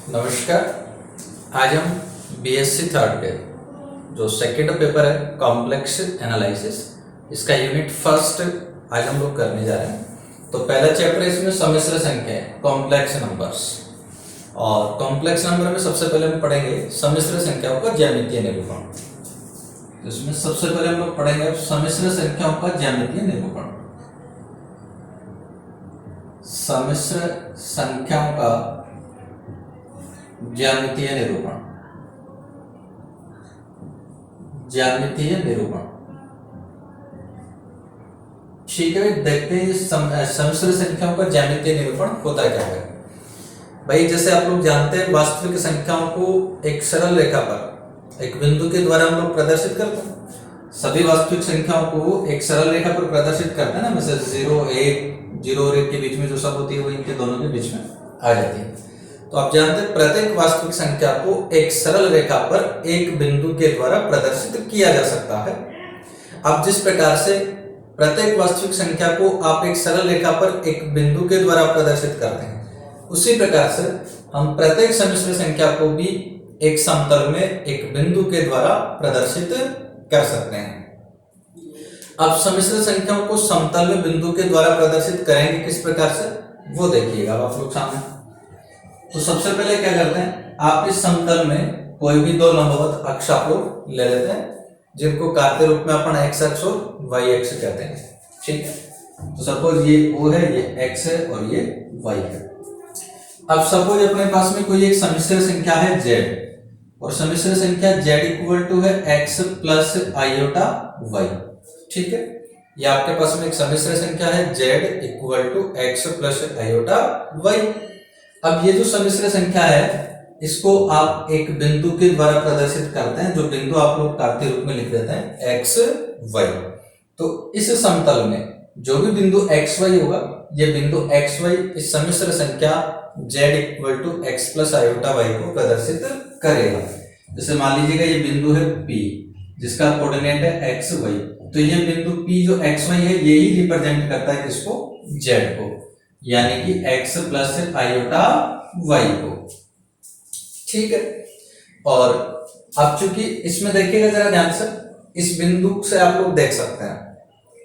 नमस्कार। आज हम बीएससी थर्ड के जो सेकेंड पेपर है कॉम्प्लेक्स एनालिसिस, इसका यूनिट फर्स्ट आज हम लोग करने जा रहे हैं। तो पहला चैप्टर इसमें सम्मिश्र संख्या है, कॉम्प्लेक्स नंबर्स। और कॉम्प्लेक्स नंबर में सबसे पहले हम पढ़ेंगे सम्मिश्र संख्याओं का ज्यामितीय निरूपण। तो इसमें सबसे पहले हम लोग पढ़ेंगे सम्मिश्र संख्याओं का ज्यामितीय निरूपण। सम्मिश्र संख्याओं का ज्यामितीय निरूपण। ज्यामितीय निरूपण, ठीक है। देखते हैं सम्मिश्र संख्याओं का ज्यामितीय निरूपण होता क्या है। भाई जैसे आप लोग जानते हैं, वास्तविक संख्याओं को एक सरल रेखा पर एक बिंदु के द्वारा हम लोग प्रदर्शित करते हैं। सभी वास्तविक संख्याओं को एक सरल रेखा पर प्रदर्शित करते हैं ना, जैसे 0 1 और 1 के बीच में जो सब होती है वो इनके दोनों के बीच में आ जाती है। तो आप जानते हैं प्रत्येक वास्तविक संख्या को एक सरल रेखा पर एक बिंदु के द्वारा प्रदर्शित किया जा सकता है। अब जिस प्रकार से प्रत्येक वास्तविक संख्या को आप एक सरल रेखा पर एक बिंदु के द्वारा प्रदर्शित करते हैं, उसी प्रकार से हम प्रत्येक सम्मिश्र संख्या को भी एक समतल में एक बिंदु के द्वारा प्रदर्शित कर सकते हैं। अब सम्मिश्र संख्याओं को समतल में बिंदु के द्वारा प्रदर्शित करेंगे किस प्रकार से, वो देखिएगा आप लोग सामने। तो सबसे पहले क्या करते हैं, आप इस समतल में कोई भी दो लंबवत अक्ष आप लोग ले लेते हैं, जिनको कार्तीय रूप में अपन एक्स अक्ष और वाई अक्ष कहते हैं, ठीक है। तो सपोज ये O है, ये x है और ये y है। अब सपोज अपने पास में कोई एक सम्मिश्र संख्या है z, और सम्मिश्र संख्या z इक्वल टू है x प्लस आयोटा y, ठीक है। ये आपके पास में एक सम्मिश्र संख्या है z equal to x plus iota y। अब ये जो सम्मिश्र संख्या है, इसको आप एक बिंदु के द्वारा प्रदर्शित करते हैं, जो बिंदु आप लोग कार्तीय रूप में लिख देते हैं x y। तो इस समतल में जो भी बिंदु x y होगा, ये बिंदु x y इस सम्मिश्र संख्या z equal to x plus iota y को प्रदर्शित करेगा। जैसे मान लीजिएगा ये बिंदु है P, जिसका कोऑर्डिनेट है x y। तो ये बिंदु P जो x y है, यही रिप्रेजेंट करता है किसको, z को, यानी कि x प्लस आयोटा y को, ठीक है। और अब चूंकि इसमें देखिएगा जरा ध्यान से, इस बिंदु से आप लोग देख सकते हैं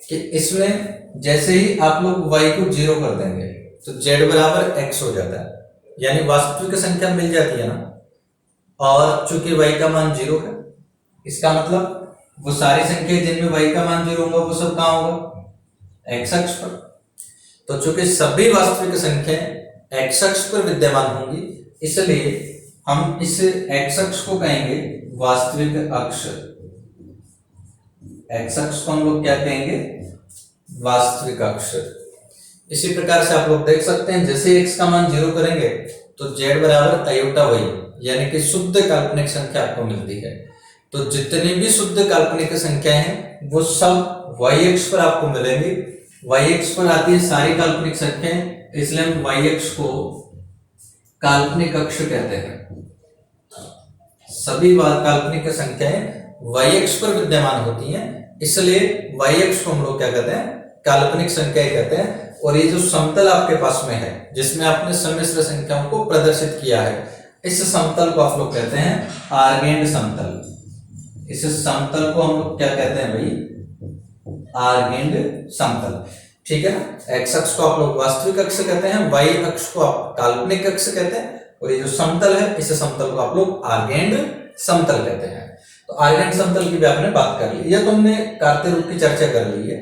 कि इसमें जैसे ही आप लोग y को 0 कर देंगे तो z बराबर x हो जाता है, यानी वास्तविक संख्या मिल जाती है ना। और चूंकि y का मान 0 है, इसका मतलब वो सारी संख्या जिनमें y का मान 0 होगा वो सब कहां होगा, x अक्ष पर। तो चूंकि सभी वास्तविक संख्याएं x अक्ष पर विद्यमान होंगी, इसलिए हम इस x अक्ष को कहेंगे वास्तविक अक्ष। x अक्ष को हम लोग क्या कहेंगे, वास्तविक अक्ष। इसी प्रकार से आप लोग देख सकते हैं, जैसे x का मान 0 करेंगे तो z बराबर आयोटा y, यानी कि शुद्ध काल्पनिक संख्या आपको मिलती है। तो जितनी भी शुद्ध काल्पनिक संख्याएं हैं वो सब y अक्ष पर आपको मिलेंगी। y अक्ष पर आती है सारी काल्पनिक संख्याएं, इसलिए हम y अक्ष को काल्पनिक अक्ष कहते हैं। सभी काल्पनिक संख्याएं y अक्ष पर विद्यमान होती हैं, इसलिए y अक्ष को हम लोग क्या कहते हैं, काल्पनिक संख्याएं कहते हैं। और ये जो समतल आपके पास में है, जिसमें आपने सम्मिश्र संख्याओं को प्रदर्शित किया है, इस समतल को आप लोग कहते हैं आर्गेंड समतल। इस समतल को हम लोग क्या कहते हैं भाई, आर्गेंड समतल, ठीक है ना। x अक्ष को आप लोग वास्तविक अक्ष कहते हैं, y अक्ष को आप काल्पनिक अक्ष कहते हैं, और ये जो समतल है, इस समतल को आप लोग आर्गेंड समतल कहते हैं। तो आर्गेंड समतल की भी आपने बात कर ली, ये तो हमने कार्तीय रूप की चर्चा कर ली है।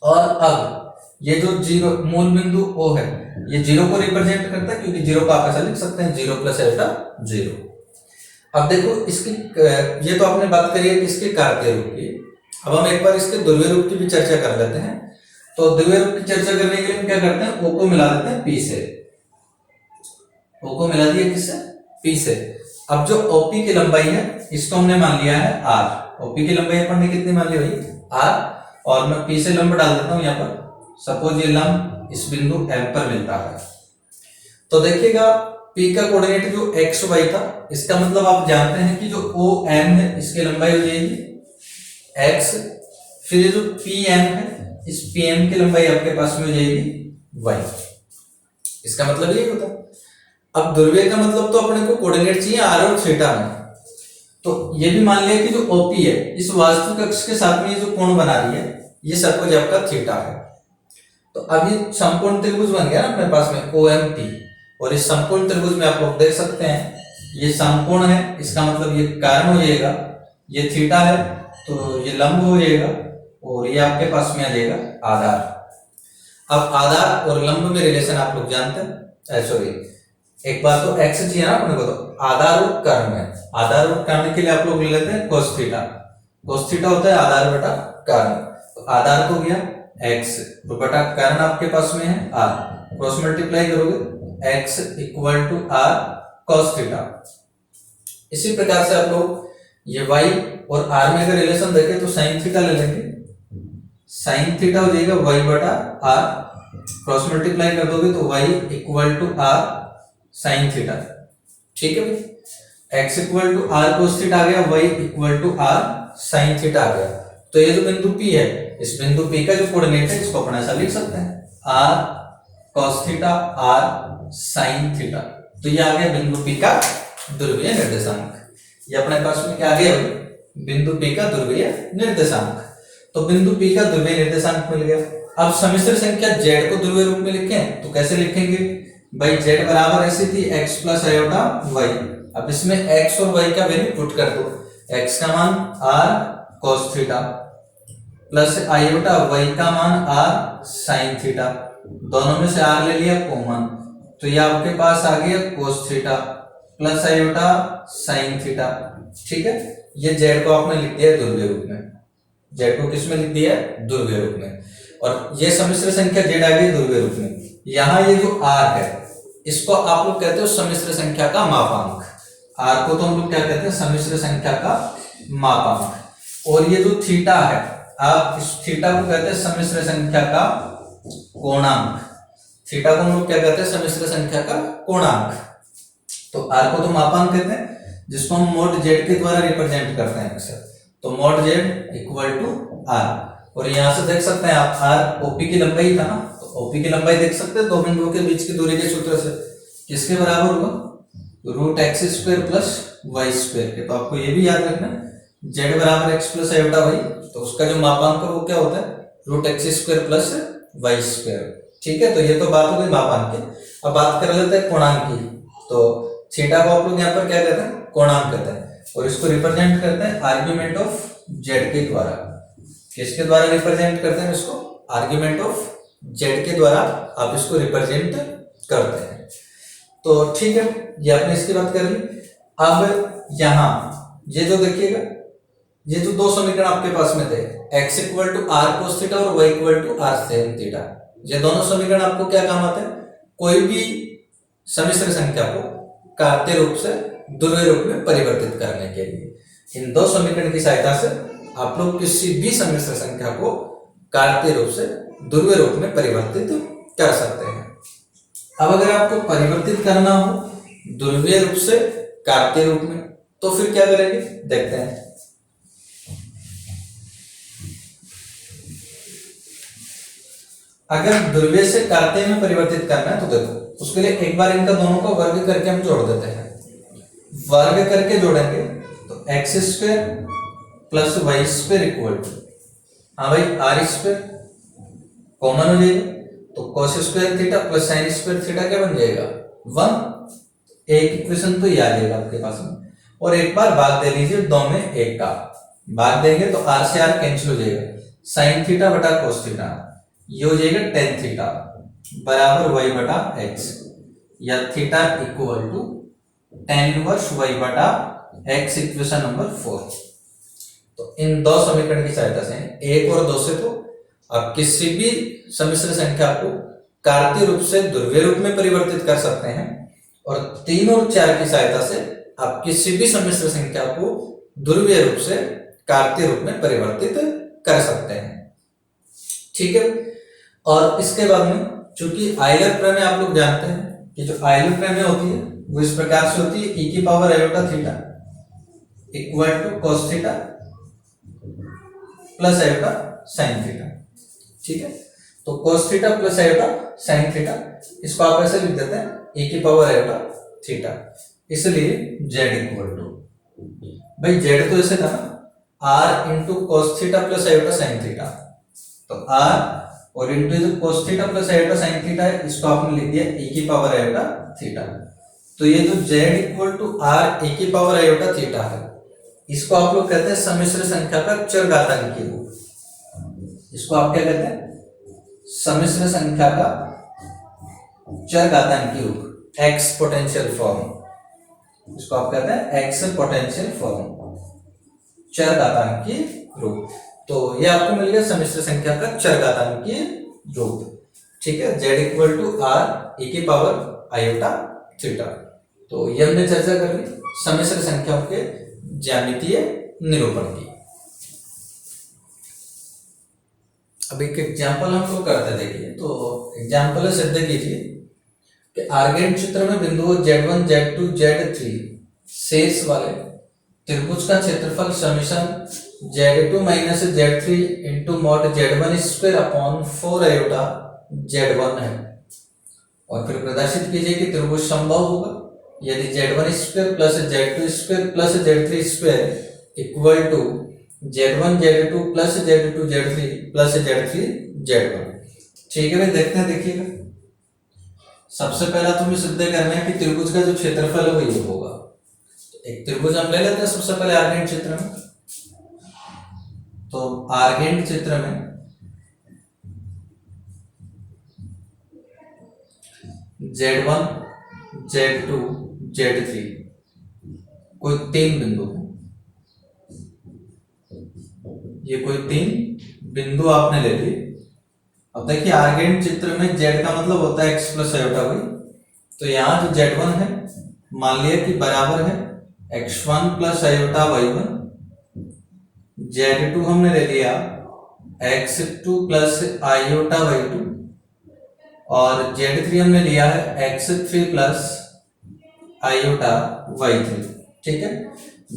और अब ये जो 0 मूल बिंदु O है, ये 0 को रिप्रेजेंट करता है, क्योंकि 0 को आप ऐसा लिख सकते हैं 0 प्लस आयोटा 0। अब देखो इसकी, ये तो आपने बात करी है इसके कार्तीय रूप की। अब हम एक बार इसके ध्रुवीय रूप की भी चर्चा कर लेते हैं। तो ध्रुवीय रूप की चर्चा करने के लिए हम क्या करते हैं, O को मिला देते हैं P से। O को मिला दिया किससे, P से। अब जो OP की लंबाई है, इसको हमने मान लिया है R। OP की लंबाई अपन ने कितनी मान ली भाई, R। और मैं P से लंब डाल देता हूं यहाँ पर। सपोज ये लंब इस बिंदु M पर मिलता है, तो देखिएगा P का कोऑर्डिनेट जो x y था, इसका मतलब आप जानते हैं कि जो OM है, इसकी लंबाई हो जाएगी x। फिर ये जो PM है, इस PM की लंबाई आपके पास में हो जाएगी y। इसका मतलब ये होता है। अब ध्रुवीय का मतलब तो अपने को कोऑर्डिनेट चाहिए आर और थीटा में। तो ये भी मान लिया कि जो ओपी है इस वास्तविक अक्ष के साथ में ये जो कोण बना रही है ये सपोज आपका थीटा है। तो अब ये समकोण त्रिभुज बन गया ना अपने पास में OMT, और इस समकोण त्रिभुज में आप लोग देख सकते हैं ये समकोण है, इसका मतलब ये कारण हो जाएगा, ये थीटा है तो ये लंब हो जाएगा, और ये आपके पास में आ जाएगा आधार। अब आधार और लंब में रिलेशन आप लोग जानते हैं, सॉरी एक बार तो एक्स चाहिए ना अपने को, तो आधार और कर्ण है, आधार और कर्ण के लिए आप लोग ले लेते हैं cos थीटा। cos थीटा होता है आधार बटा कर्ण, तो आधार तो गया x तो बटा कर्ण आपके पास में है r, क्रॉस मल्टीप्लाई करोगे x equal to r cos theta. इसी प्रकार से आप लोग ये y और r में अगर रिलेशन देखें तो sin थीटा ले लेंगे, sin थीटा हो जाएगा y बटा r, क्रॉस मल्टीप्लाई कर दोगे तो y equal to r sin theta. ठीक है भाई, x equal to r cos theta आ गया, y equal to r sin theta आ गया। तो ये जो बिंदु P है इस बिंदु P का जो कोऑर्डिनेट है इसको अपन ऐसा लिख सकते हैं r cos theta r sin theta. तो ये आ गया बिंदु P का ध्रुवीय निर्देशांक, ये अपने पास में क्या आ गया बिंदु P का ध्रुवीय निर्देशांक। तो बिंदु P का ध्रुवीय निर्देशांक मिल गया। अब सम्मिश्र संख्या z को ध्रुवीय रूप में लिखें तो कैसे लिखेंगे भाई, z बराबर ऐसी थी x प्लस आयोटा y। अब इसमें x और y का वैल्यू पुट कर दो, x का मान r cos theta plus iota y का मान r sin थीटा, दोनों में से r ले लिया कॉमन, तो ये आपके पास आ गया cos theta plus iota sin theta. ठीक है, ये z को आपने लिख दिया ध्रुवीय रूप में, z को किस में लिख दिया ध्रुवीय रूप में, और ये सम्मिश्र संख्या z आ गई ध्रुवीय रूप में। यहाँ ये जो r है इसको आप लोग कहते हो सम्मिश्र संख्या का मापांक, r को तो हम लोग क्या कहते हैं सम्मिश्र संख्या का मापांक, और ये जो थीटा है आप इस थीटा को कहते हैं सम्मिश्र संख्या का कोणांक, थीटा को हम लोग क्या कहते हैं सम्मिश्र संख्या का कोणांक। तो r को तो मापांक कहते हैं जिसको हम मोड z के द्वारा रिप्रेजेंट करते हैं अक्सर, तो mod z equal to r, और यहाँ से देख सकते हैं आप r OP की लंबाई था ना, तो OP की लंबाई देख सकते हैं दो बिंदुओं के बीच की दूरी के सूत्र से किसके बराबर होगा root x square plus y square के। तो आपको ये भी याद रखना z बराबर x प्लस आयोटा y, तो उसका जो मापांक है वो क्या होता है root x square plus y square. ठीक है, तो ये तो बात हो गई मापांक की। अब बात कर लेते हैं कोणांक की, तो थीटा को आप लोग यहाँ पर क्या कहते हैं कोणांक कहते हैं, और इसको रिप्रेजेंट करते हैं आर्ग्यूमेंट ऑफ z के द्वारा। किसके द्वारा रिप्रेजेंट करते हैं इसको आर्ग्यूमेंट ऑफ z के द्वारा आप इसको रिप्रेजेंट करते हैं। तो ठीक है, ये आपने इसकी बात कर ली। अब यहाँ ये जो देखिएगा ये जो दो समीकरण आपके पास में थे x equal to r cos theta और y equal to r sin theta, ये दोनों समीकरण आपको क्या काम आते हैं कोई भी सम्मिश्र संख्या को कार्तीय रूप से ध्रुवीय रूप में परिवर्तित करने के लिए। इन दो समीकरण की सहायता से आप लोग किसी भी सम्मिश्र संख्या को कार्तीय रूप से ध्रुवीय रूप में परिवर्तित कर सकते हैं। अब अगर आपको परिवर्तित करना हो ध्रुवीय रूप से कार्तीय रूप में तो फिर क्या करेंगे देखते हैं। अगर ध्रुवीय से कार्तीय में परिवर्तित करना है तो देखो उसके लिए एक बार इनका दोनों को वर्ग करके हम जोड़ देते हैं। वर्ग करके जोड़ेंगे तो x square plus y square equal to, हाँ भाई आर स्क्वायर कॉमन हो जाएगा, तो cos square theta plus sine square theta क्या बन जाएगा 1। एक इक्वेशन तो ये आ जाएगा आपके पास में, और एक बार भाग दे लीजिए दो में एक का भाग देंगे तो आर से आर कैंसिल हो जाएगा, साइन थीटा बटा cos थीटा ये हो जाएगा टेन थीटा बराबर वाई बटा एक्स, या theta equal to tan inverse y बटा एक्स इक्वेशन नंबर 4। तो इन दो समीकरण की सहायता से एक और दो से तो आप किसी भी सम्मिश्र संख्या को कार्तीय रूप से ध्रुवीय रूप में परिवर्तित कर सकते हैं, और 3 और 4 की सहायता से आप किसी भी सम्मिश्र संख्या को ध्रुवीय रूप से कार्तीय रूप में परिवर्तित कर सकते हैं। ठीक है, और इसके बाद में चूंकि आइलर प्रमेय आप लोग जानते हैं कि जो आइलर प्रमेय होती है वो इस प्रकार से होती है e की power iota theta equal to cos theta plus iota sin theta. ठीक है, तो cos theta plus iota sin theta, इसको आप ऐसे लिख देते हैं e की पावर आयोटा थीटा। इसलिए z इक्वल टू, भाई z तो ऐसे था ना r into cos theta plus iota sin theta, तो r और इंटू जो cos theta plus iota sin theta है इसको आपने लिख दिया e की पावर आयोटा थीटा। तो ये जो z equal to r e की पावर आयोटा थीटा है, इसको आप लोग कहते हैं सम्मिश्र संख्या का चरघातांकी रूप। इसको आप क्या कहते हैं? सम्मिश्र संख्या का चरघातांकी रूप, एक्सपोनेंशियल फॉर्म। इसको आप कहते हैं एक्सपोनेंशियल फॉर्म, चरघातांकी रूप। तो ये आपको मिल गया सम्मिश्र संख्या का चरघातांकी रूप। ठीक है, z equal to r e की पावर आयोटा थीटा। तो ये हमने चर्चा कर ली सम्मिश्र संख्याओं के ज्यामितीय निरूपण की। अब एक एग्जाम्पल हम लोग करते देखिए। तो एग्जाम्पल है, सिद्ध कीजिए कि आर्गेन चित्र में बिंदुओं z1 z2 z3 शेष वाले त्रिभुज का क्षेत्रफल summation z2 minus z3 into mod z1 square upon 4 iota z1 है। और फिर प्रदर्शित कीजिए कि त्रिभुज संभव होगा यदि z1 square plus z2 square plus z3 square equal to z1 z2 plus z2 z3 plus z3 z1। ठीक है भाई, देखते हैं। देखिएगा, सबसे पहला तुम्हें सिद्ध करना है कि त्रिभुज का जो क्षेत्रफल है वो ये होगा। एक त्रिभुज हम ले लेते हैं सबसे पहले आर्गेन चित्र में। तो आर्गेन चित्र में z1 z2 z3 कोई तीन बिंदु है। ये कोई तीन बिंदु आपने ले लिए। अब देखिए आर्गेन चित्र में z का मतलब होता है x प्लस आयोटा y। तो यहाँ जो z1 है मान लिया कि बराबर है x1 plus iota y1। z2 हमने ले लिया x2 प्लस आयोटा y2 और z3 हमने लिया है x3 प्लस आयोटा y3। ठीक है,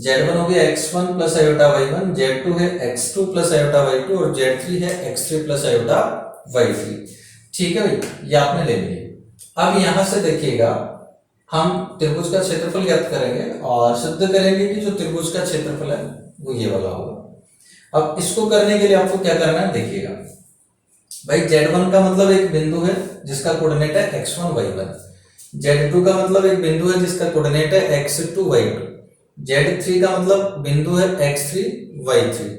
z1 हो गया x1 plus iota y1, z2 है x2 प्लस आयोटा y2 और z3 है x3 प्लस आयोटा y3। ठीक है भाई, ये आपने ले लिया। अब यहां से देखिएगा हम त्रिभुज का क्षेत्रफल ज्ञात करेंगे और सिद्ध करेंगे कि जो त्रिभुज का क्षेत्रफल है वो ये वाला होगा। अब इसको करने के लिए आपको क्या करना है, देखिएगा भाई z1 का मतलब एक बिंदु है जिसका कोऑर्डिनेट है x1 y1, z2 का मतलब एक बिंदु है जिसका कोऑर्डिनेट है x2 y2, z3 का मतलब बिंदु है x3 y3।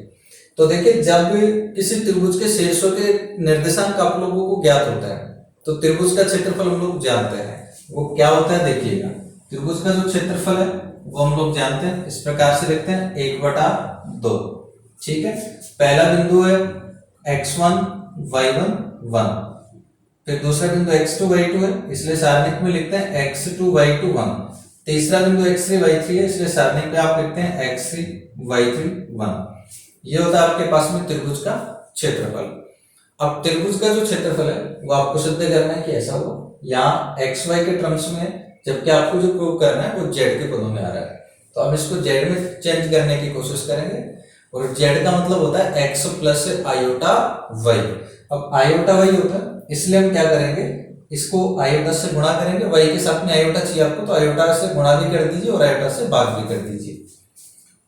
तो देखिए जब किसी त्रिभुज के शीर्षों के निर्देशांक आप लोगों को ज्ञात होता है तो त्रिभुज का क्षेत्रफल हम लोग जानते हैं वो क्या होता है। देखिएगा त्रिभुज का जो क्षेत्रफल है वो हम लोग जानते हैं, इस प्रकार से लिखते हैं 1/2। ठीक है, पहला बिंदु है x1 y1 1, फिर दूसरा बिंदु x2 y2 है इसलिए सारणिक में लिखते हैं x2 y2 1, तीसरा बिंदु x3 y3 है इसलिए सारणिक में आप लिखते हैं x3 y3 1। ये होता है आपके पास में त्रिभुज का क्षेत्रफल। अब त्रिभुज का जो क्षेत्रफल है वो आपको सिद्ध करना है कि ऐसा होगा, यहाँ एक्स वाई के टर्म्स में, जबकि आपको जो प्रूव करना है वो जेड के पदों में आ रहा है। तो हम इसको जेड में चेंज करने की कोशिश करेंगे और जेड का मतलब होता है एक्स प्लस आयोटा वाई। अब आयोटा वाई होता है इसलिए हम क्या करेंगे, इसको आयोटा से गुणा करेंगे। वाई के साथ में आयोटा चाहिए आपको तो आयोटा से गुणा भी कर दीजिए और आयोटा से भाग भी कर दीजिए।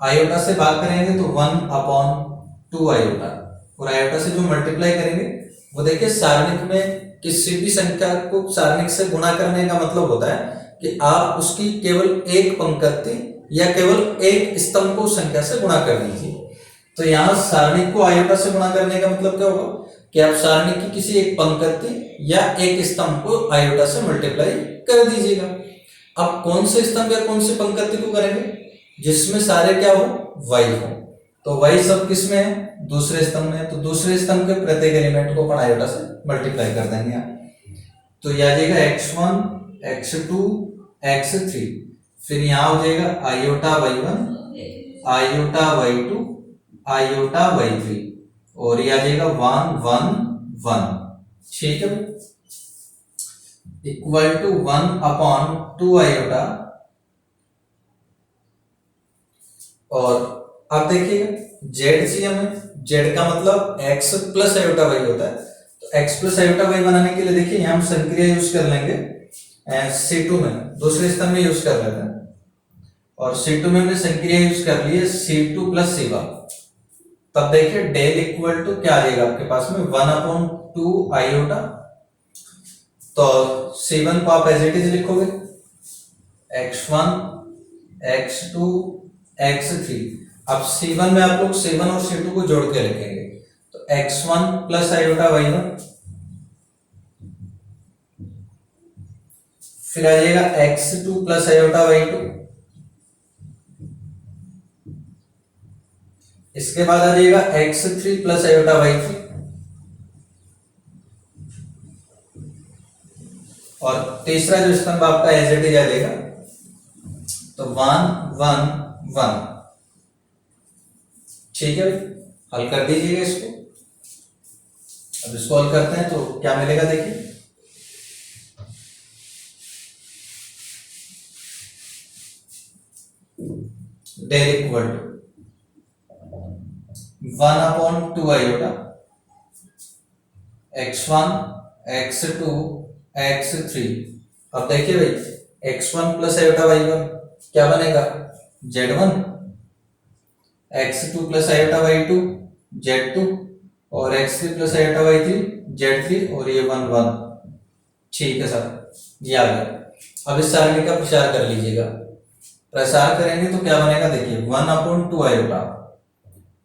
आयोटा से भाग करेंगे तो 1/2 आयोटा और आयोटा से जो मल्टीप्लाई करेंगे वो देखिए सारणिक में किसी भी संख्या को सारणिक से गुणा करने का मतलब होता है कि आप उसकी केवल एक पंक्ति या केवल एक स्तंभ को संख्या से गुणा कर दीजिए। तो यहाँ सारणिक को आयोटा से गुणा करने का मतलब क्या होगा कि आप सारणिक की किसी एक पंक्ति या एक स्तंभ को आयोटा से मल्टीप्लाई कर दीजिएगा। अब कौन से स्तंभ या कौन से पंक्ति को करेंगे, जिसमें सारे क्या हो, वाई हो। तो वाई सब किस में है, दूसरे स्तंभ में। तो दूसरे स्तंभ के प्रत्येक एलिमेंट को अपन आयोटा से मल्टीप्लाई कर देंगे यहाँ। तो यह आ जाएगा x1 x2 x3, फिर यहाँ हो जाएगा iota y1 iota y2 iota y3 और यह आ जाएगा 1 1 1। ठीक है, इक्वल टू 1/2 आयोटा। और अब देखिएगा जेड चाहिए हमें, जेड का मतलब x प्लस आयोटा वाई होता है। तो तो x प्लस आयोटा वाई बनाने के लिए देखिए यहाँ हम संक्रिया यूज कर लेंगे C2 में, दूसरे स्तंभ में यूज कर लेते हैं, और C2 में हमने संक्रिया यूज कर ली है C2 प्लस C1। तब देखिए डेल इक्वल टू क्या आ जाएगा आपके पास में 1/2 आयोटा। तो C1 को आप एज इट इज लिखोगे x1 x2 x3। अब C1 में आप लोग C1 और C2 को जोड़ के लिखेंगे, तो x1 प्लस आयोटा y1, फिर आ जाएगा x2 प्लस आयोटा y2, इसके बाद आ जाएगा x3 प्लस आयोटा y3, और तीसरा जो स्तंभ आपका एज इट इज आ जाएगा तो 1 1 1। ठीक है, हल कर दीजिएगा इसको। अब इसको हल करते हैं तो क्या मिलेगा देखिए, del equal to 1/2 iota x1 x2 x3। अब देखिए भाई x1 प्लस आयोटा y1 क्या बनेगा z1, x2 plus iota y2 z2, और x3 plus iota y3 z3, और ये 1 1। ठीक है सर, ये आ गया। अब इस सारणी का प्रसार कर लीजिएगा। प्रसार करेंगे तो क्या बनेगा देखिए 1/2 आयोटा,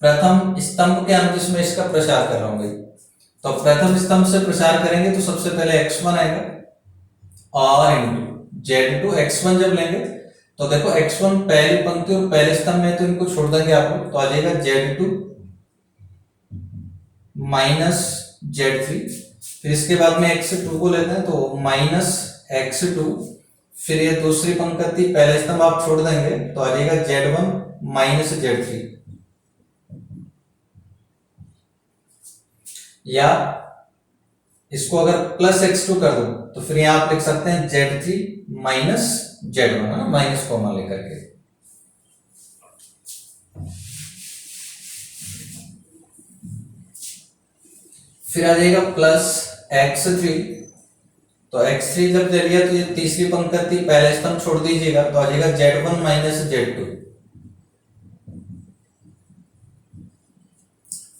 प्रथम स्तंभ के अनुदिश में इसका प्रसार कर रहा हूं भाई। तो प्रथम स्तंभ से प्रसार करेंगे तो सबसे पहले x1 आएगा, और इंटू z2 x1 जब लेंगे तो देखो x1 पहली पंक्ति और पहले स्तंभ में, तो इनको छोड़ देंगे आप लोग, तो आ जाएगा z2 माइनस z3। फिर इसके बाद में x2 को लेते हैं तो माइनस x2, फिर ये दूसरी पंक्ति पहले स्तंभ आप छोड़ देंगे तो आ जाएगा z1 माइनस z3, या इसको अगर प्लस x2 कर दो तो फिर यहां आप लिख सकते हैं z3 माइनस z1, है ना, माइनस कॉमा लेकर के। फिर आ जाएगा प्लस x3, तो x3 जब ले लिया तो ये तीसरी पंक्ति पहले स्तंभ छोड़ दीजिएगा तो आ जाएगा z1 माइनस z2।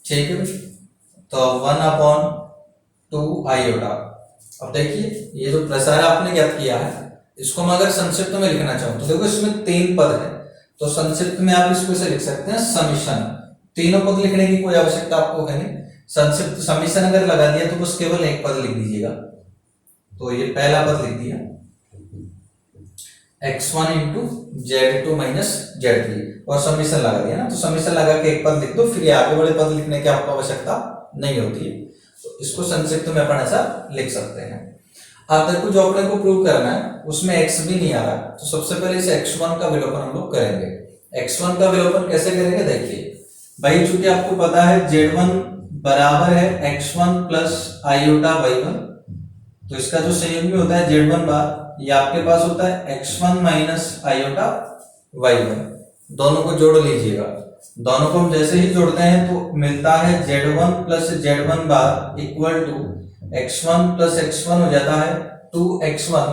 ठीक है, तो 1/2 आयोटा। अब देखिए ये जो प्रसार आपने ज्ञात किया है इसको मैं अगर संक्षिप्त में लिखना चाहूं तो देखो इसमें 3 पद है, तो संक्षिप्त में आप इसको ऐसे लिख सकते हैं समीशन। तीनों पद लिखने की कोई आवश्यकता आपको है नहीं, संक्षिप्त समीशन अगर लगा दिया तो बस केवल एक पद लिख दीजिएगा। तो ये पहला पद लिख दिया x1 into z2 minus z3, और समीशन लगा दिया ना, तो समीशन लगा के एक पद लिख दो, फिर आगे वाले पद लिखने की आपको आवश्यकता नहीं होती है। तो इसको संक्षिप्त में अपन ऐसा लिख सकते हैं। अब देखो जो अपने को प्रूव करना है उसमें x भी नहीं आ रहा, तो सबसे पहले इस x1 का विलोपन हम लोग करेंगे। x1 का विलोपन कैसे करेंगे देखिए भाई, चूंकि आपको पता है z1 बराबर है x1 प्लस आयोटा y1, तो इसका जो संयुग्मी होता है z1 बार, ये आपके पास होता है x1 माइनस आयोटा y1। दोनों को जोड़ लीजिएगा, दोनों को हम जैसे ही जोड़ते हैं तो मिलता है z1 plus z1 bar equal to x1 plus x1 हो जाता है 2x1,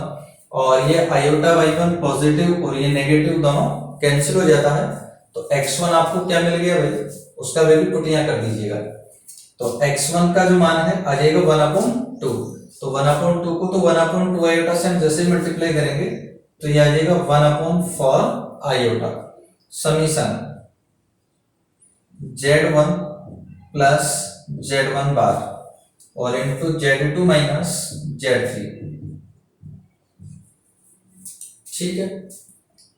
और ये आयोटा y1 पॉजिटिव और ये नेगेटिव दोनों कैंसिल हो जाता है, तो x1 आपको क्या मिल गया भाई, उसका वैल्यू पुट यहां कर दीजिएगा। तो x1 का जो मान है आ जाएगा 1/2, तो 1/2 को तो 1/2 आयोटा से हम जैसे ही मल्टीप्लाई करेंगे तो ये आ जाएगा 1/4 iota summation z1 plus z1 बार और इंटू z2 माइनस z3। ठीक है,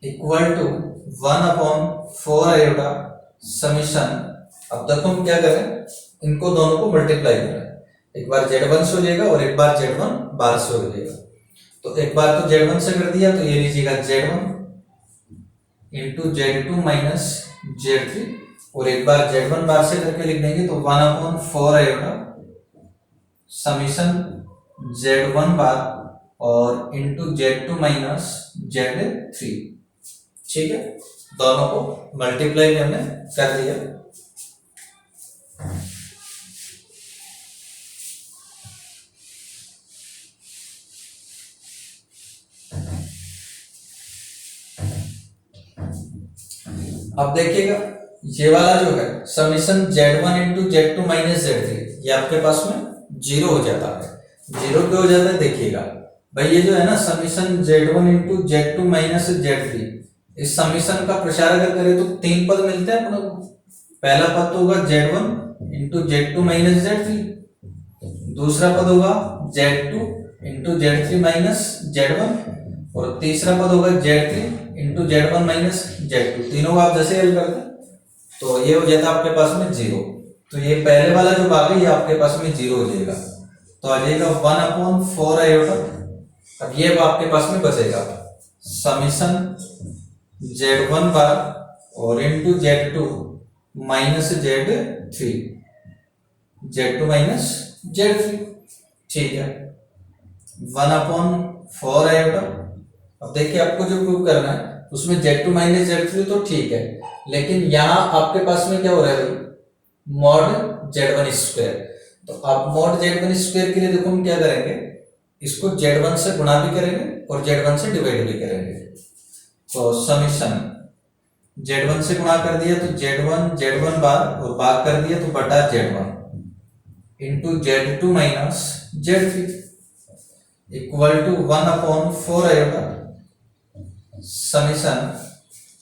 इक्वल टू 1/4 आयोटा समीशन। अब देखो हम क्या करें, इनको दोनों को मल्टीप्लाई करें, एक बार z1 से हो जाएगा और एक बार z1 बार से हो जाएगा। तो एक बार तो z1 से कर दिया तो ये लीजिएगा z1 into z2 minus z3, और एक बार z1 बार से करके लिख देंगे तो 1/4 आयोटा समीशन z1 बार और इंटू z2 माइनस z3। ठीक है, दोनों को मल्टीप्लाई हमने कर दिया। अब देखिएगा ये वाला जो है summation Z1 into Z2 minus Z3 ये आपके पास में जीरो हो जाता है। जीरो क्यों हो जाता है देखिएगा भाई, ये जो है ना summation Z1 into Z2 minus Z3, इस समीशन का प्रसार अगर करें तो तीन पद मिलते हैं अपने को। पहला पद तो होगा Z1 into Z2 minus Z3, दूसरा पद होगा Z2 into Z3 minus Z1, और तीसरा पद होगा Z3 into Z1 minus Z2। तीनों को आप जैसे हल करते हैं तो ये हो जाता है आपके पास में जीरो। तो ये पहले वाला जो भाग है ये आपके पास में जीरो हो जाएगा, तो आ जाएगा 1/4 आयोटा। अब ये आपके पास में बचेगा समीशन Z1 बार और into Z2 minus Z3, Z2 minus Z3, ठीक है 1/4 आयोटा। अब देखिए आपको जो प्रूव करना है उसमें Z2 माइनस Z3 तो ठीक है, लेकिन यहाँ आपके पास में क्या हो रहा है भाई, मॉड Z1 स्क्वायर। तो आप मॉड Z1 स्क्वायर के लिए देखो हम क्या करेंगे, इसको Z1 से गुणा भी करेंगे और Z1 से डिवाइड भी करेंगे। तो समीशन Z1 से गुणा कर दिया तो Z1 बार और भाग कर दिया तो बटा Z1 into Z2 minus Z3 equal to 1/4 आएगा समीशन।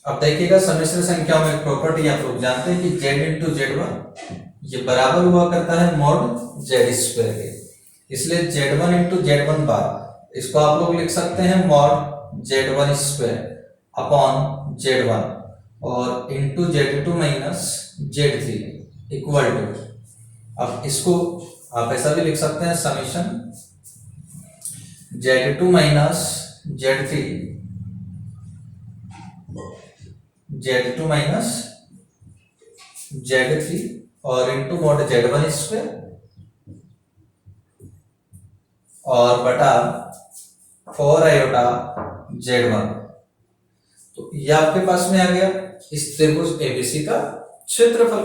अब देखिएगा समिश्र संख्याओं में प्रॉपर्टी आप लोग जानते हैं कि Z इंटू Z1 ये बराबर हुआ करता है मॉड Z स्क्वायर के, इसलिए Z1 इंटू Z1 बार इसको आप लोग लिख सकते हैं mod Z1 square upon Z1 और into Z2 minus Z3 equal to, अब इसको आप ऐसा भी लिख सकते हैं summation Z2 minus Z2 minus Z3 और इंटू मॉड Z1 स्क्वायर और बटा 4 आयोटा Z1। तो ये आपके पास में आ गया इस त्रिभुज एबीसी का क्षेत्रफल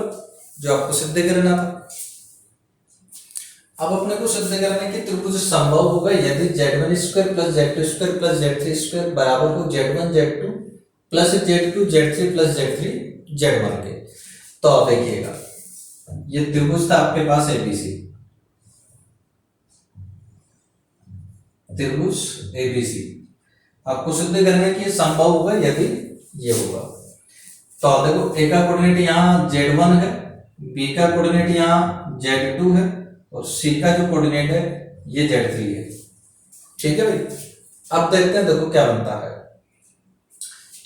जो आपको सिद्ध करना था। अब अपने को सिद्ध करना है कि त्रिभुज संभव होगा यदि Z1 square plus Z2 square plus Z3 square बराबर हो Z1 Z2 plus Z2 Z3 plus Z3 Z1 के। तो अब देखिएगा ये त्रिभुज था आपके पास एबीसी, त्रिभुज एबीसी आपको सिद्ध करना है कि ये संभव होगा यदि ये होगा। तो देखो ए का कोऑर्डिनेट यहाँ Z1 है, बी का कोऑर्डिनेट यहाँ Z2 है और सी का जो कोऑर्डिनेट है ये Z3 है, ठीक है भाई। अब देखते हैं देखो क्या बनता है।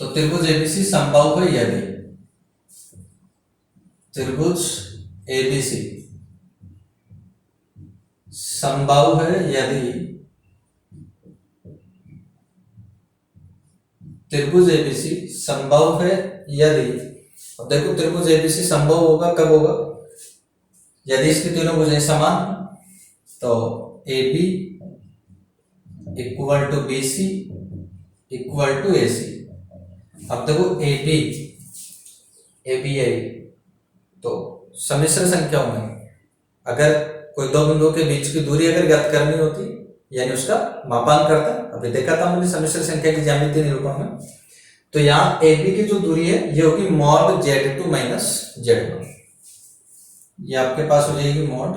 तो त्रिभुज एबीसी संभव है यदि, त्रिभुज एबीसी संभव है यदि, त्रिभुज एबीसी संभव है यदि। अब देखो त्रिभुज एबीसी संभव होगा कब होगा, यदि इसकी तीनों भुजाएं समान तो AB equal to BC equal to AC। अब देखो ABI तो समिश्र संख्याओं में अगर कोई दो बिंदुओं के बीच की दूरी अगर ज्ञात करनी होती यानी उसका मापांक करता, अभी देखा था हमने समिश्र संख्या की ज्यामितीय निरूपण में, तो यहाँ AB की जो दूरी है ये होगी मॉड Z2 माइनस Z1, ये आपके पास हो जाएगी mod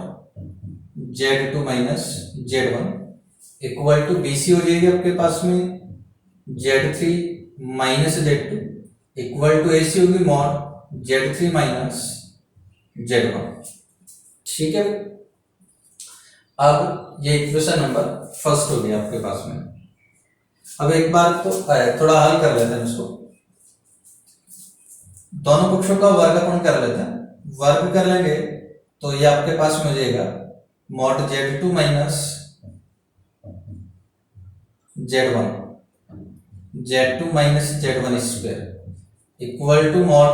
Z2 minus Z1 equal to BC हो जाएगी आपके पास में Z3 minus Z2 equal to AC होगी मॉड Z3 माइनस Z1, ठीक है। अब ये इक्वेशन नंबर फर्स्ट हो गया आपके पास में। अब एक बार तो थोड़ा हल कर लेते हैं इसको, दोनों पक्षों का वर्गफल कर लेते हैं। वर्ग कर लेंगे तो ये आपके पास में हो जाएगा mod Z2 minus Z1 Z2 minus Z1 square equal to mod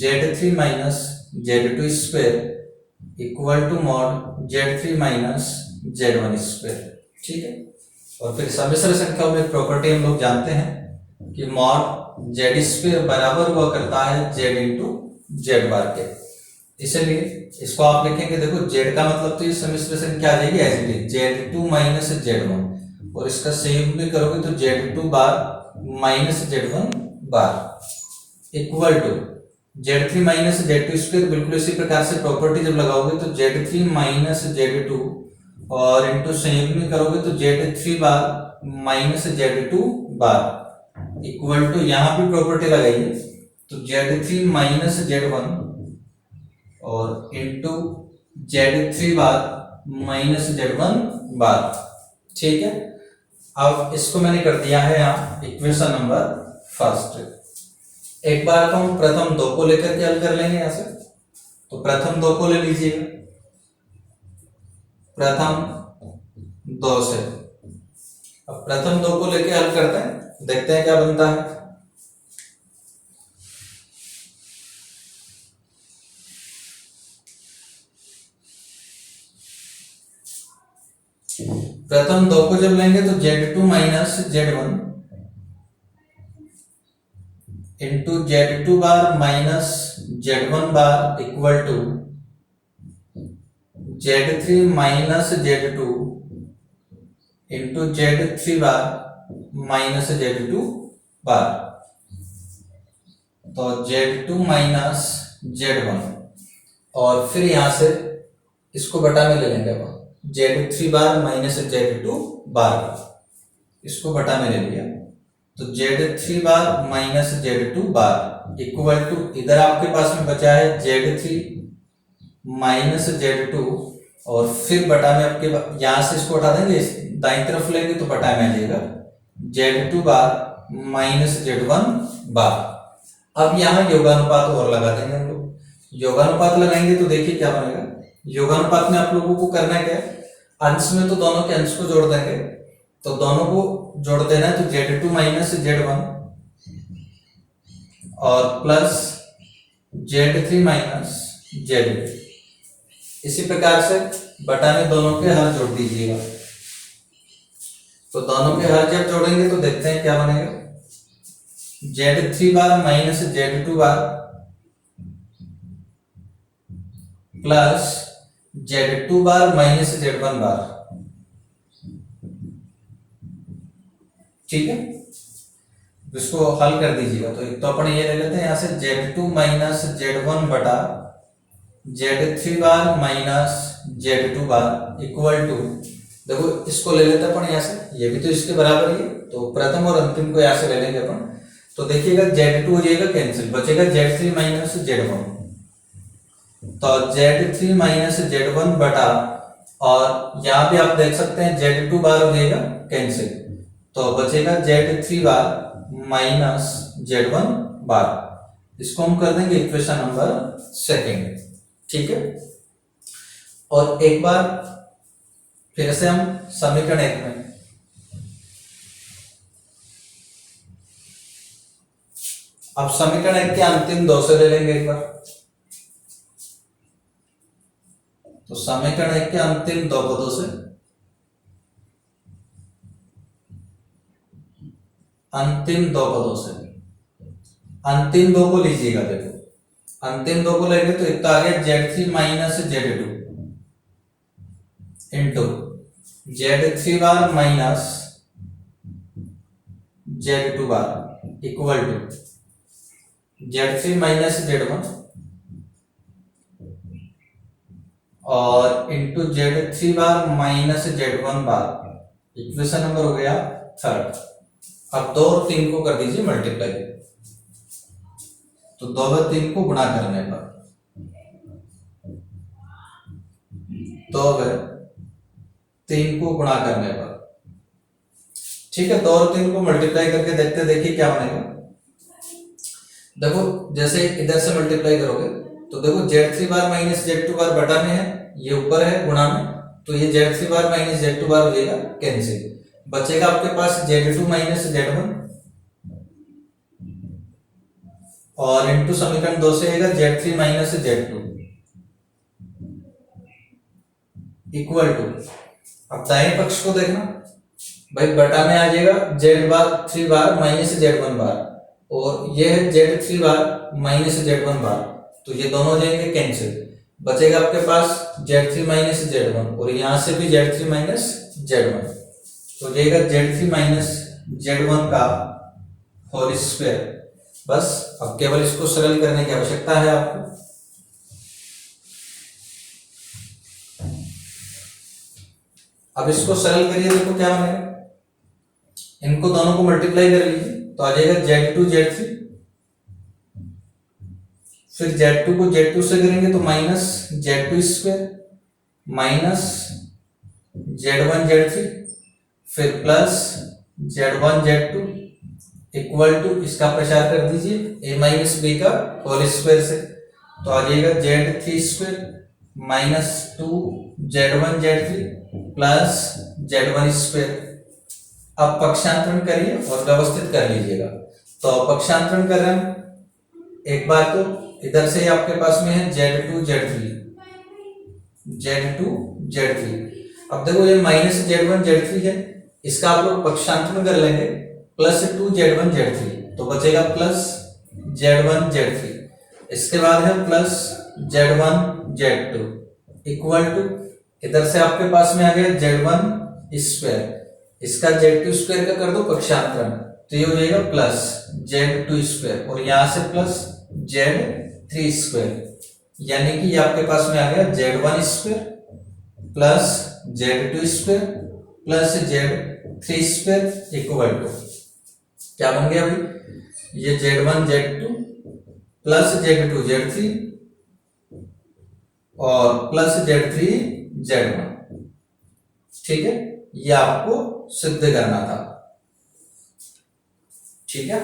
Z3 minus Z2 square equal to mod Z3 minus Z1 square, ठीक है। और फिर समिश्र संख्याओं में प्रॉपर्टी हम लोग जानते हैं कि मॉड Z स्क्वायर बराबर हुआ करता है Z इंटू Z बार के, इसलिए इसको आप लिखेंगे देखो Z का मतलब तो ये समिश्र संख्या आ जाएगी as it is Z2 minus Z1 और इसका संयुग्म भी करोगे तो Z2 bar minus Z1 bar, equal to Z3 minus Z2 square, बिल्कुल इसी प्रकार से प्रॉपर्टी जब लगाओगे तो Z3 माइनस Z2 और इंटू संयुग्म में करोगे तो Z3 bar minus Z2 bar equal to, यहां भी प्रॉपर्टी लगाइए तो Z3 माइनस Z1 और into Z3 bar minus Z1 बार। ठीक है, अब इसको मैंने कर दिया है यहाँ इक्वेशन नंबर फर्स्ट। एक बार तो हम प्रथम दो को लेकर के हल कर लेंगे यहां से, तो प्रथम दो को ले लीजिएगा, प्रथम दो से। अब प्रथम दो को लेके हल करते हैं, देखते हैं क्या बनता है। प्रथम दो को जब लेंगे तो Z2 minus Z1 into Z2 bar minus Z1 bar equal to Z3 minus Z2 into Z3 bar minus Z2 bar, तो Z2 माइनस Z1 और फिर यहां से इसको बटा में ले लेंगे अब Z3 बार माइनस Z2 बार, इसको बटा में ले लिया तो Z3 bar minus Z2 bar equal to, इधर आपके पास में बचा है Z3 माइनस Z2 और फिर बटा में आपके यहां से इसको हटा देंगे, दाईं तरफ लेंगे तो बटा में आ जाएगा Z2 बार माइनस Z1 बार। अब यहां योगानुपात और लगा देंगे हम लोग, योगानुपात लगाएंगे तो देखिए क्या बनेगा। योगानुपात में आप लोगों को करना क्या है, अंश में तो दोनों के अंश को जोड़ देंगे, तो दोनों को जोड़ देना है तो Z2 माइनस Z1 और प्लस Z3 माइनस Z2, इसी प्रकार से बटा में दोनों के हर जोड़ दीजिएगा। तो दोनों के हर जब जोड़ेंगे तो देखते हैं क्या बनेगा, Z3 बार माइनस Z2 बार plus Z2 bar minus Z1 बार। ठीक है, इसको हल कर दीजिएगा तो एक तो अपन ये ले लेते हैं यहां से Z2 माइनस Z1 बटा Z3 bar minus Z2 bar equal to, देखो इसको ले लेते हैं अपन यहां से, ये भी तो इसके बराबर ही है, तो प्रथम और अंतिम को यहां से ले लेंगे अपन, तो देखिएगा Z2 हो जाएगा कैंसिल, बचेगा Z3 माइनस Z1, तो Z3 माइनस Z1 बटा, और यहां भी आप देख सकते हैं Z2 बार हो जाएगा कैंसिल, तो बचेगा Z3 बार माइनस Z1 बार। इसको हम कर देंगे इक्वेशन नंबर सेकंड। ठीक है, और एक बार फिर से हम समीकरण एक में अब समीकरण एक के अंतिम दो से ले लेंगे एक बार, तो समीकरण एक के अंतिम दो पदों से अंतिम दो पदों से अंतिम दो को लीजिएगा, देखो अंतिम दो को लेंगे तो इतना आ गया Z3 minus Z2 into Z3 bar minus Z2 bar equal to Z3 minus Z1 और into Z3 bar minus Z1 bar, equation number हो गया थर्ड। अब 2 और 3 को कर दीजिए मल्टीप्लाई, तो 2 और 3 को गुणा करने पर 2 और 3 को गुणा करने पर, ठीक है, 2 और 3 को मल्टीप्लाई करके देखते देखिए क्या बनेगा। देखो जैसे इधर से मल्टीप्लाई करोगे तो देखो Z3 बार माइनस Z2 बार बटा में है, ये ऊपर है गुणा में, तो ये Z3 बार माइनस Z2 बार हो जाएगा कैंसिल, बचेगा आपके पास Z2 माइनस Z1 और इंटू समीकरण 2 से आएगा Z3 minus Z2 equal to, अब दाएं पक्ष को देखना भाई, बटा में आ जाएगा Z3 बार माइनस Z1 बार और ये है Z3 बार माइनस Z1 बार, तो ये दोनों जाएंगे कैंसिल, बचेगा आपके पास Z3 माइनस Z1 और यहां से भी Z3 माइनस Z1, तो जाएगा Z3 माइनस Z1 का होल स्क्वायर बस अब केवल इसको सरल करने की आवश्यकता है आपको। अब इसको सरल करिए, देखो क्या बनेगा, इनको दोनों को मल्टीप्लाई कर लीजिए तो आ जाएगा Z2 Z3, फिर Z2 को Z2 से करेंगे तो minus Z2 square minus Z1 Z3, फिर plus Z1 Z2 equal to, इसका प्रसार कर दीजिए a माइनस बी का होल स्क्वायर से, तो आ जाएगा Z3 square minus 2 Z1 Z3 plus Z1 square. अब पक्षांतरण करिए और व्यवस्थित कर लीजिएगा। तो पक्षांतरण कर रहे हैं, एक बार तो इधर से आपके पास में है Z2 Z3 अब देखो ये माइनस Z1 Z3 है, इसका आप लोग पक्षांतरण कर लेंगे प्लस 2 Z1 Z3, तो बचेगा प्लस Z1 Z3, इसके बाद है plus Z1 Z2 equal to, इधर से आपके पास में आ गया Z1 स्क्वायर, इसका Z2 स्क्वायर का कर दो पक्षांतरण, तो ये हो जाएगा प्लस Z2 स्क्वायर और यहां से प्लस Z3 स्क्वायर, यानी कि ये आपके पास में आ गया Z1 square plus Z2 square plus Z3 square equal to क्या बन गया अभी, ये Z1 Z2 plus Z2 Z3 और प्लस Z3 Z1। ठीक है, ये आपको सिद्ध करना था। ठीक है।